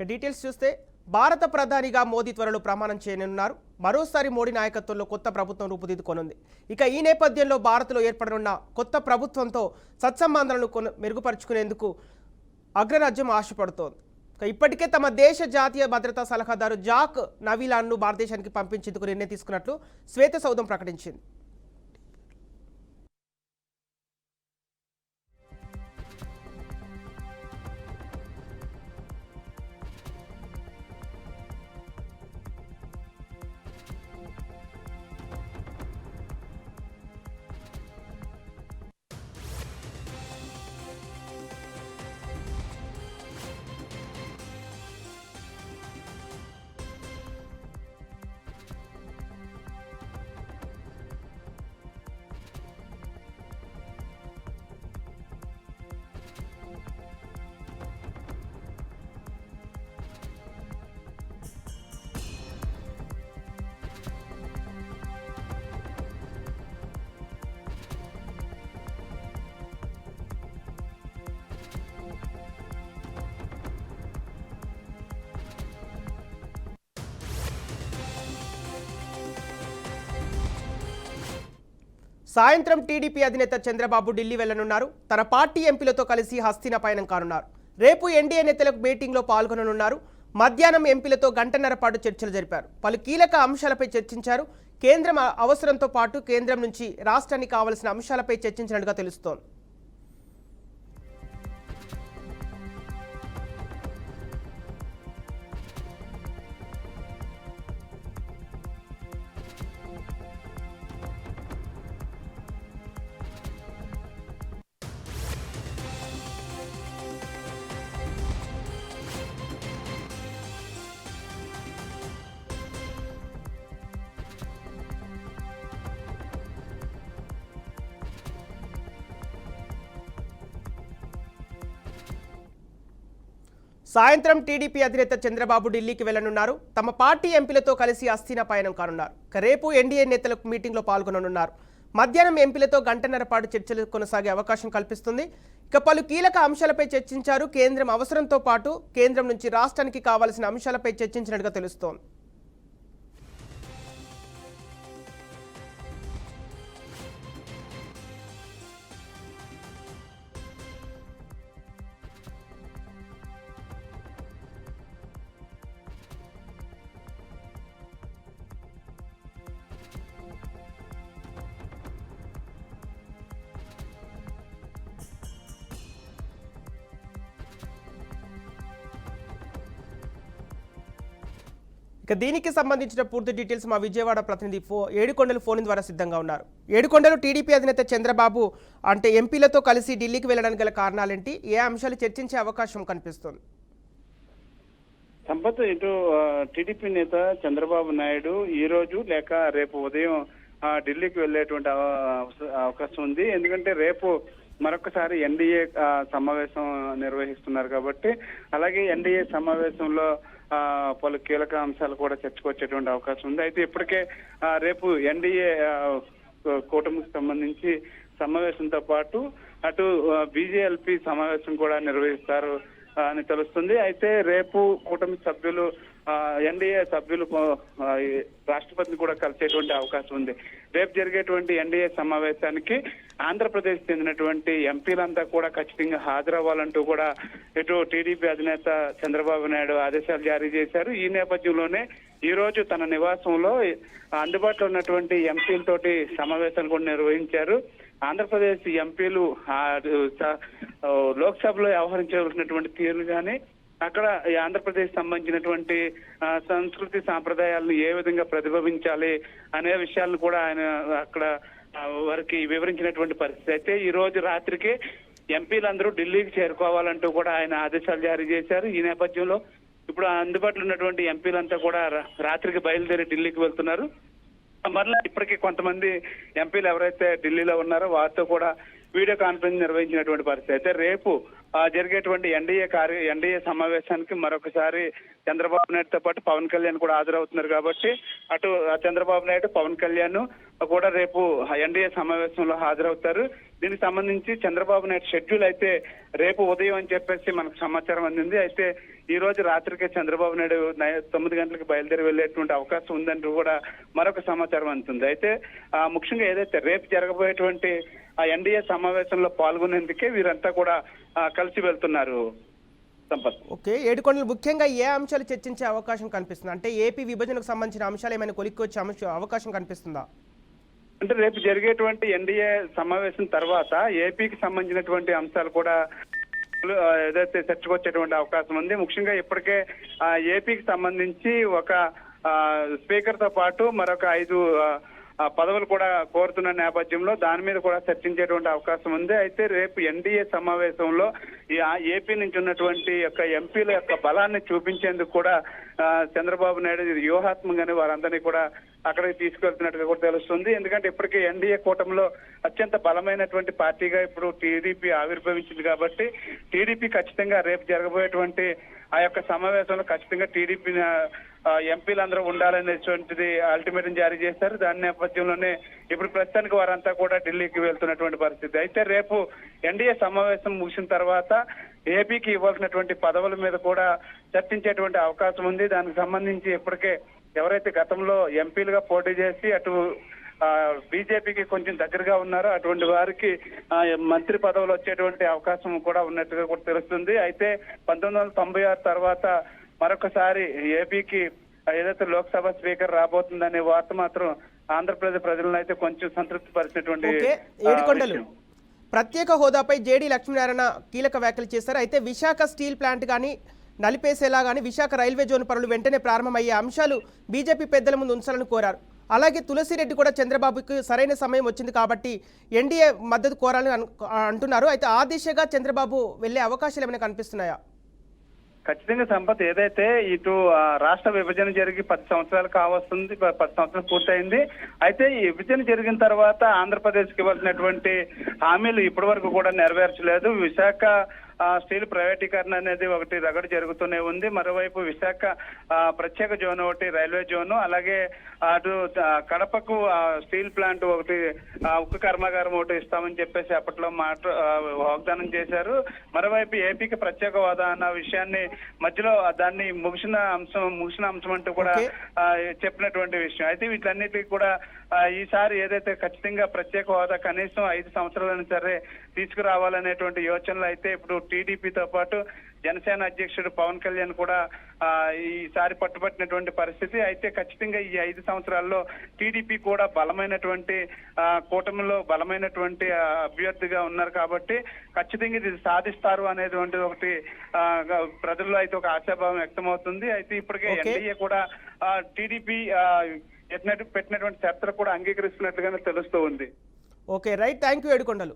Details చూస్తే భారత ప్రధానిగా మోదీ త్వరలో ప్రమాణం చేయనున్నారు. మరోసారి మోడీ నాయకత్వంలో కొత్త ప్రభుత్వం రూపుదిద్దుకోనుంది. ఇక ఈ నేపథ్యంలో భారత్లో ఏర్పడనున్న కొత్త ప్రభుత్వంతో సత్సంబంధాలను మెరుగుపరుచుకునేందుకు అగ్రరాజ్యం ఆశపడుతోంది. ఇప్పటికే తమ దేశ జాతీయ భద్రతా సలహాదారు జాక్ నవీలాన్ను భారతదేశానికి పంపించేందుకు నిర్ణయం తీసుకున్నట్లు శ్వేత సౌధం ప్రకటించింది. సాయంత్రం టీడీపీ అధినేత చంద్రబాబు ఢిల్లీ వెళ్లనున్నారు. తన పార్టీ ఎంపీలతో కలిసి హస్తిన పయనం కానున్నారు. రేపు ఎన్డీఏ నేతలకు మీటింగ్లో పాల్గొననున్నారు. మధ్యాహ్నం ఎంపీలతో గంటన్నర పాటు చర్చలు జరిపారు. పలు కీలక అంశాలపై చర్చించారు. కేంద్రం అవసరంతో పాటు కేంద్రం నుంచి రాష్ట్రానికి కావాల్సిన అంశాలపై చర్చించినట్టుగా తెలుస్తోంది. సాయంత్రం టీడీపీ అధినేత చంద్రబాబు ఢిల్లీకి వెళ్లనున్నారు. తమ పార్టీ ఎంపీలతో కలిసి హస్తిన పయనం కానున్నారు. రేపు ఎన్డీఏ నేతలకు మీటింగ్లో పాల్గొననున్నారు. మధ్యాహ్నం ఎంపీలతో గంటన్నర పాటు చర్చలు కొనసాగే అవకాశం కల్పిస్తుంది. ఇక పలు కీలక అంశాలపై చర్చించారు. కేంద్రం అవసరంతో పాటు కేంద్రం నుంచి రాష్ట్రానికి కావాల్సిన అంశాలపై చర్చించినట్టుగా తెలుస్తోంది. ఇక దీనికి సంబంధించిన పూర్తి డీటెయిల్స్ మా విజయవాడ ప్రతినిధి ఏడుకొండలు ఫోన్ ద్వారా సిద్ధంగా ఉన్నారు. ఏడుకొండలు, టీడీపీ అధినేత చంద్రబాబు ఎంపీలతో కలిసి ఢిల్లీకి వెళ్ళడానికి గల కారణాలేంటి? ఏ అంశాలు చర్చించే అవకాశం కనిపిస్తుంది? సంపత్, ఇటు టీడీపీ నేత చంద్రబాబు నాయుడు ఈ రోజు లేక రేపు ఉదయం ఢిల్లీకి వెళ్లేటువంటి అవకాశం ఉంది. ఎందుకంటే రేపు మరొకసారి ఎన్డీఏ సమావేశం నిర్వహిస్తున్నారు కాబట్టి, అలాగే ఎన్డీఏ సమావేశంలో పలు కీలక అంశాలు కూడా చర్చకొచ్చేటువంటి అవకాశం ఉంది. అయితే ఇప్పటికే రేపు ఎన్డీఏ కూటమికి సంబంధించి సమావేశంతో పాటు అటు బీజేఎల్పీ సమావేశం కూడా నిర్వహిస్తారు అని తెలుస్తుంది. అయితే రేపు కూటమి సభ్యులు ఎన్డీఏ సభ్యులు రాష్ట్రపతిని కూడా కలిసేటువంటి అవకాశం ఉంది. రేపు జరిగేటువంటి ఎన్డీఏ సమావేశానికి ఆంధ్రప్రదేశ్ చెందినటువంటి ఎంపీలంతా కూడా ఖచ్చితంగా హాజరవ్వాలంటూ కూడా ఇటు టీడీపీ అధినేత చంద్రబాబు నాయుడు ఆదేశాలు జారీ చేశారు. ఈ నేపథ్యంలోనే ఈ రోజు తన నివాసంలో అందుబాటులో ఉన్నటువంటి ఎంపీలతోటి సమావేశాలు కూడా నిర్వహించారు. ఆంధ్రప్రదేశ్ ఎంపీలు లోక్సభలో వ్యవహరించవలసినటువంటి తీరులు కానీ, అక్కడ ఆంధ్రప్రదేశ్ సంబంధించినటువంటి సంస్కృతి సాంప్రదాయాలను ఏ విధంగా ప్రతిబింబించాలి అనే విషయాలను కూడా ఆయన అక్కడ వారికి వివరించినటువంటి పరిస్థితి. అయితే ఈ రోజు రాత్రికి ఎంపీలందరూ ఢిల్లీకి చేరుకోవాలంటూ కూడా ఆయన ఆదేశాలు జారీ చేశారు. ఈ నేపథ్యంలో ఇప్పుడు అందుబాటులో ఉన్నటువంటి ఎంపీలంతా కూడా రాత్రికి బయలుదేరి ఢిల్లీకి వెళ్తున్నారు. మరలా ఇప్పటికీ కొంతమంది ఎంపీలు ఎవరైతే ఢిల్లీలో ఉన్నారో వారితో కూడా వీడియో కాన్ఫరెన్స్ నిర్వహించినటువంటి పరిస్థితి. అయితే రేపు జరిగేటువంటి ఎన్డీఏ సమావేశానికి మరొకసారి చంద్రబాబు నాయుడుతో పాటు పవన్ కళ్యాణ్ కూడా హాజరవుతున్నారు కాబట్టి అటు చంద్రబాబు నాయుడు పవన్ కళ్యాణ్ కూడా రేపు ఎన్డీఏ సమావేశంలో హాజరవుతారు. దీనికి సంబంధించి చంద్రబాబు నాయుడు షెడ్యూల్ అయితే రేపు ఉదయం అని చెప్పేసి మనకు సమాచారం అందింది. అయితే ఈ రోజు రాత్రికే చంద్రబాబు నాయుడు 9 గంటలకు బయలుదేరి వెళ్లేటువంటి అవకాశం ఉందంటూ కూడా మరొక సమాచారం అందుతుంది. అయితే ముఖ్యంగా ఏదైతే రేపు జరగబోయేటువంటి ఆ ఎన్డీఏ సమావేశంలో పాల్గొనేందుకే వీరంతా కూడా కలిసి వెళ్తున్నారు. సంపత్. ఓకే, ఏడుకొండలు ముఖ్యంగా ఏ అంశాలు చర్చించే అవకాశం కనిపిస్తుంది? అంటే ఏపీ విభజనకు సంబంధించిన అంశాలు ఏమైనా కొలిక్కొచ్చే అవకాశం కనిపిస్తుందా? అంటే రేపు జరిగేటువంటి ఎన్డీఏ సమావేశం తర్వాత ఏపీకి సంబంధించినటువంటి అంశాలు కూడా ఏదైతే చర్చకొచ్చేటువంటి అవకాశం ఉంది. ముఖ్యంగా ఇప్పటికే ఏపీకి సంబంధించి ఒక స్పీకర్ తో పాటు మరొక 5 పదవులు కూడా కోరుతున్న నేపథ్యంలో దాని మీద కూడా చర్చించేటువంటి అవకాశం ఉంది. అయితే రేపు ఎన్డీఏ సమావేశంలో ఏపీ నుంచి ఉన్నటువంటి యొక్క ఎంపీల యొక్క బలాన్ని చూపించేందుకు కూడా చంద్రబాబు నాయుడు వ్యూహాత్మకంగానే వారందరినీ కూడా అక్కడికి తీసుకెళ్తున్నట్టుగా కూడా తెలుస్తుంది. ఎందుకంటే ఇప్పటికే ఎన్డీఏ కూటమిలో అత్యంత బలమైనటువంటి పార్టీగా ఇప్పుడు టీడీపీ ఆవిర్భవించింది కాబట్టి టీడీపీ ఖచ్చితంగా రేపు జరగబోయేటువంటి ఆ యొక్క సమావేశంలో ఖచ్చితంగా టీడీపీ ఎంపీలందరూ ఉండాలనేటువంటిది అల్టిమేటం జారీ చేశారు. దాని నేపథ్యంలోనే ఇప్పుడు ప్రస్తుతానికి వారంతా కూడా ఢిల్లీకి వెళ్తున్నటువంటి పరిస్థితి. అయితే రేపు ఎన్డీఏ సమావేశం ముగిసిన తర్వాత ఏపీకి ఇవ్వాల్సినటువంటి పదవుల మీద కూడా చర్చించేటువంటి అవకాశం ఉంది. దానికి సంబంధించి ఇప్పటికే ఎవరైతే గతంలో ఎంపీలుగా పోటీ చేసి అటు బీజేపీకి కొంచెం దగ్గరగా ఉన్నారో అటువంటి వారికి మంత్రి పదవులు వచ్చేటువంటి అవకాశం కూడా ఉన్నట్టుగా కూడా తెలుస్తుంది. అయితే 1996 తర్వాత మరొకసారి ఏపీకి ఏదైతే లోక్సభ స్పీకర్ రాబోతుందనే వార్త మాత్రం ఆంధ్రప్రదేశ్ ప్రజలను అయితే కొంచెం సంతృప్తి పరిచినటువంటి ఏడుకొండలు ప్రత్యేక హోదాపై జేడీ లక్ష్మీనారాయణ కీలక వ్యాఖ్యలు చేశారు. అయితే విశాఖ స్టీల్ ప్లాంట్ కానీ నలిపేసేలా కానీ విశాఖ రైల్వే జోన్ పనులు వెంటనే ప్రారంభమయ్యే అంశాలు బీజేపీ పెద్దల ముందు ఉంచాలని కోరారు. అలాగే తులసిరెడ్డి కూడా చంద్రబాబుకి సరైన సమయం వచ్చింది కాబట్టి ఎన్డీఏ మద్దతు కోరాలని అంటున్నారు. అయితే ఆ దిశగా చంద్రబాబు వెళ్లే అవకాశాలు ఏమైనా కనిపిస్తున్నాయా? ఖచ్చితంగా సంపత్, ఏదైతే ఇటు రాష్ట్ర విభజన జరిగి 10 సంవత్సరాలు కావస్తుంది, 10 సంవత్సరాలు పూర్తయింది. అయితే ఈ విభజన జరిగిన తర్వాత ఆంధ్రప్రదేశ్కి ఇవ్వాల్సినటువంటి హామీలు ఇప్పటి వరకు కూడా నెరవేర్చలేదు. విశాఖ స్టీల్ ప్రైవేటీకరణ అనేది ఒకటి రగడ జరుగుతూనే ఉంది. మరోవైపు విశాఖ ప్రత్యేక జోన్ ఒకటి, రైల్వే జోను, అలాగే అటు కడపకు స్టీల్ ప్లాంట్ ఒకటి, ఉక్కు కర్మాగారం ఒకటి ఇస్తామని చెప్పేసి అప్పట్లో వాగ్దానం చేశారు. మరోవైపు ఏపీకి ప్రత్యేక హోదా అన్న విషయాన్ని మధ్యలో దాన్ని ముగిసిన అంశం అంటూ కూడా చెప్పినటువంటి విషయం. అయితే వీటన్నిటికీ కూడా ఈసారి ఏదైతే ఖచ్చితంగా ప్రత్యేక హోదా కనీసం 5 సంవత్సరాలైనా సరే తీసుకురావాలనేటువంటి యోచనలు అయితే ఇప్పుడు టీడీపీతో పాటు జనసేన అధ్యక్షుడు పవన్ కళ్యాణ్ కూడా ఈసారి పట్టుబట్టినటువంటి పరిస్థితి. అయితే ఖచ్చితంగా ఈ 5 సంవత్సరాల్లో టీడీపీ కూడా బలమైనటువంటి కూటమిలో బలమైనటువంటి అభ్యర్థిగా ఉన్నారు కాబట్టి ఖచ్చితంగా ఇది సాధిస్తారు అనేటువంటి ఒకటి ప్రజల్లో అయితే ఒక ఆశాభావం వ్యక్తమవుతుంది. అయితే ఇప్పటికే ఎన్డీఏ కూడా టీడీపీ పెట్టినటువంటి చర్చలు కూడా అంగీకరిస్తున్నట్లుగానే తెలుస్తూ ఉంది. Okay, right, thank you Yedukondalu.